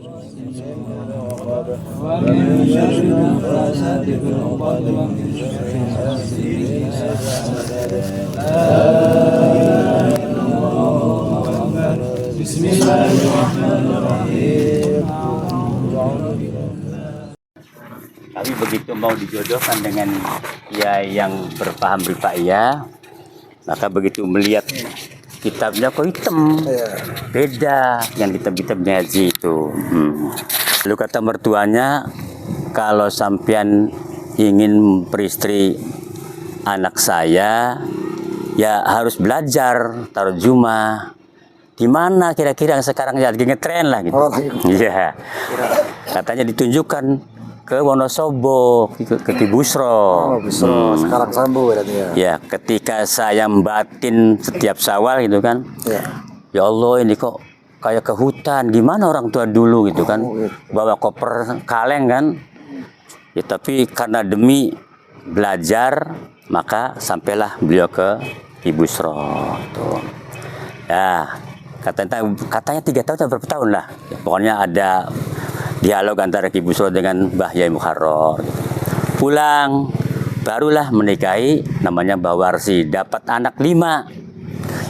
ومن شر النفاثات في العقد ومن شر حاسد إذا حسد لا إله إلا الله أكبر بسم الله الرحمن الرحيم. Kami begitu mau dijodohkan dengan kiai yang berpaham rifaiyah, maka begitu melihat kitabnya kok hitam, beda yang kitab-kitabnya Haji itu. Lalu kata mertuanya, kalau sampean ingin peristri anak saya, ya harus belajar tarjumah. Di mana kira-kira yang sekarang lagi ngetren lah gitu. Iya. Katanya ditunjukkan ke Wonosobo, ke Ki Busro. Sekarang Sambo berarti ya. Ya, ketika saya batin setiap Syawal gitu kan. Ya Allah, ini kok kayak ke hutan. Gimana orang tua dulu gitu kan. Bawa koper kaleng kan. Ya, tapi karena demi belajar, maka sampailah beliau ke Ki Busro. Tuh. Ya, katanya 3 tahun atau berapa tahun lah. Ya, pokoknya ada dialog antara Ki Busro dengan Mbah Yai Mukharrar. Pulang, barulah menikahi, namanya Mbah Warsi. Dapat anak 5.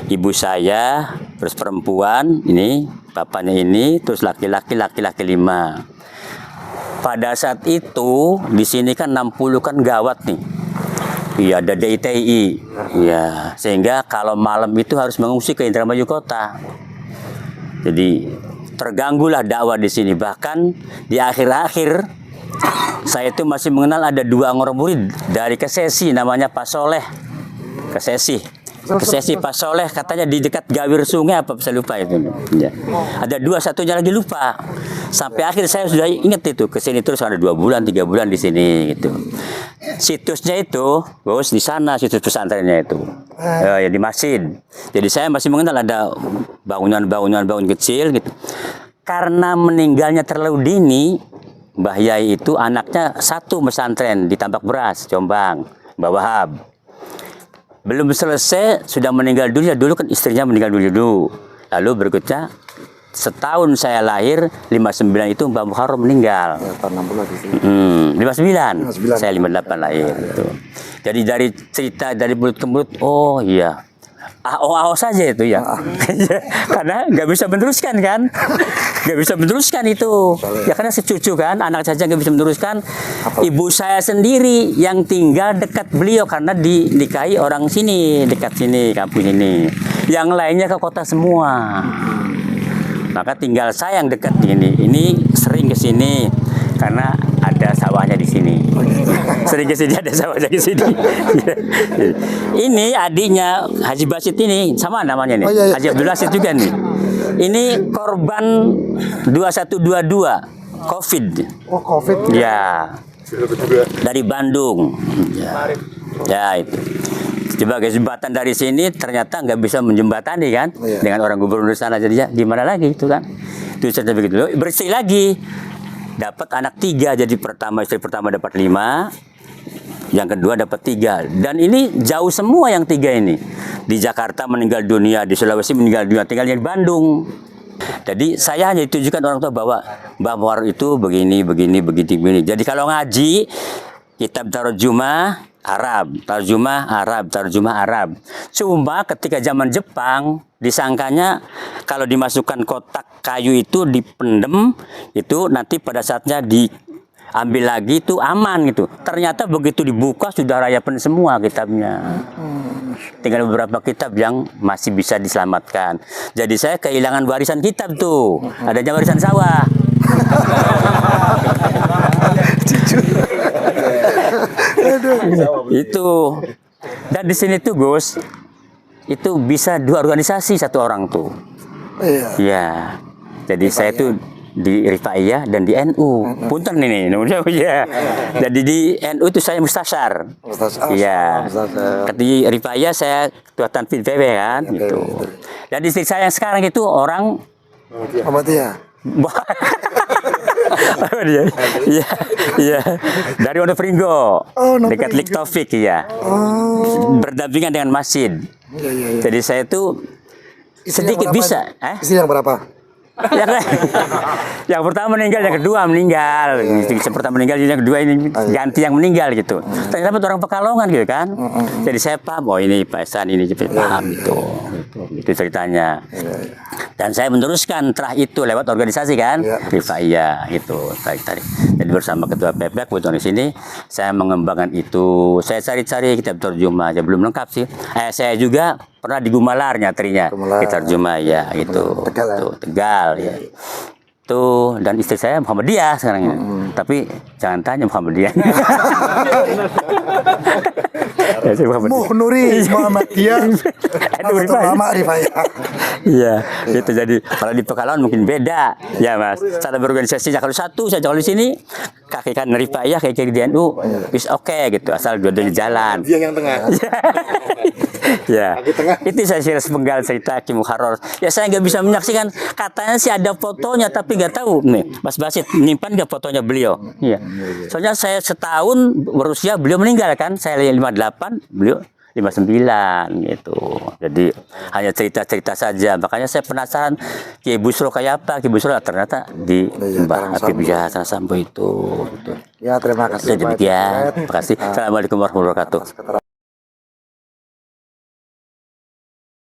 Ibu saya, terus perempuan, ini, bapaknya ini, terus laki-laki 5. Pada saat itu, di sini kan 60 kan gawat nih. Iya, ada DITI. Ya, sehingga kalau malam itu harus mengungsi ke Indramayu Kota. Jadi terganggulah dakwah di sini. Bahkan di akhir-akhir saya itu masih mengenal ada 2 orang murid dari Kesesi, namanya Pak Soleh. Kesesi Pak Soleh, katanya di dekat Gawir Sungai apa saya lupa itu. Ya. Ada 2, satunya lagi lupa. Sampai akhir saya sudah ingat itu, kesini terus ada 2 bulan, 3 bulan di sini gitu. Situsnya itu, bos, di sana situs pesantrennya itu. Ya, di masjid. Jadi saya masih mengenal ada bangunan kecil gitu. Karena meninggalnya terlalu dini, Mbah Yai itu anaknya 1 pesantren di Tambak Beras, Jombang, Mbah Wahab. Belum selesai sudah meninggal dunia. Dulu kan istrinya meninggal dulu. Lalu berikutnya setahun saya lahir 59 itu Mbah Mukharrar meninggal. Ya, tahun 60 di sini. 59. Saya 58 lahir itu. Jadi dari cerita dari mulut ke mulut, oh iya. Oh saja itu ya. Karena nggak bisa meneruskan kan. Nggak bisa meneruskan itu. Ya karena secucu kan, anak saja nggak bisa meneruskan. Ibu saya sendiri yang tinggal dekat beliau karena dinikahi orang sini, dekat sini, kampung ini. Yang lainnya ke kota semua. Maka tinggal saya yang dekat ini. Ini sering ke sini karena ada sawahnya di sini. Sering ke sini ada sawahnya di sini. Ini adiknya Haji Basit ini sama namanya nih. Haji Abdul Basit juga nih. Ini korban 2122 COVID. Oh, COVID. Ya. Dari Bandung. Ya itu. Coba kesempatan dari sini ternyata nggak bisa menjembatani kan dengan orang gubernur sana, jadi gimana lagi itu kan. Itu saja begitu. Bersih lagi. Dapat anak 3, jadi istri pertama dapat 5, yang kedua dapat 3, dan ini jauh semua yang 3 ini. Di Jakarta meninggal dunia, di Sulawesi meninggal dunia, tinggalnya di Bandung. Jadi saya hanya ditunjukkan orang tua bahwa Mbah Mukharrar itu begini. Jadi kalau ngaji kitab tarjumah Arab. Cuma ketika zaman Jepang disangkanya kalau dimasukkan kotak kayu itu dipendem, itu nanti pada saatnya diambil lagi itu aman gitu. Ternyata begitu dibuka sudah rayapan semua kitabnya. Tinggal beberapa kitab yang masih bisa diselamatkan. Jadi saya kehilangan warisan kitab tuh. Adanya warisan sawah. Itu. Dan di sini tuh Gus, itu bisa 2 organisasi 1 orang tuh. Ya. Jadi saya tuh di Rifaiyah dan di NU. Punten ini. Ya. Jadi di NU itu saya mustasyar. Iya. Di Rifaiyah saya ketua tanfidz PW kan gitu. Dan istri saya yang sekarang itu orang Muhammadiyah. Iya. Dari Wonopringgo. Dekat Lik Taufik ya. Berdampingan dengan masjid. Jadi saya itu sedikit bisa. Istri yang berapa? Yang pertama meninggal, yang kedua meninggal. Yang pertama meninggal, yang kedua ini ganti yang meninggal gitu. Ternyata orang Pekalongan gitu kan. Jadi saya paham, oh ini Pak Ihsan ini paham gitu. Itu ceritanya. Dan saya meneruskan setelah itu lewat organisasi kan, Rifaiyah gitu. Tadi. Jadi bersama Ketua PPK kebetulan di sini, saya mengembangkan itu. Saya cari-cari kitab terjemah, ya belum lengkap sih. Saya juga pernah di Gumalar nyatrinya, kitab terjemah ya gitu. Tegal ya. Tuh, dan istri saya Muhammadiyah sekarang ini. Tapi jangan tanya Muhammadiyah. Ya, Nuri Muhammadiyah. Lama Rifaiyah. Iya, itu jadi kalau di Pekalongan mungkin beda, ya Mas. Cara berorganisasinya kalau satu saja, kalau di sini kaki kan Rifaiyah, kayak di NU, is oke gitu, asal dua-duanya jalan. Dia yang tengah. Ya, itu saya sepenggal cerita Ki Muharrar. Ya saya nggak bisa menyaksikan, katanya sih ada fotonya, tapi nggak tahu nih, Mas Basit menyimpan nggak fotonya beliau? Iya. Soalnya saya setahun berusia beliau meninggal kan, saya 58, beliau 59 gitu. Jadi hanya cerita-cerita saja. Makanya saya penasaran Ki Busro kayak apa? Ki Busro ternyata di Mbah Habib Hasan Sambo itu. Gitu. Ya terima kasih. Demikian. Terima kasih. Assalamualaikum warahmatullahi wabarakatuh.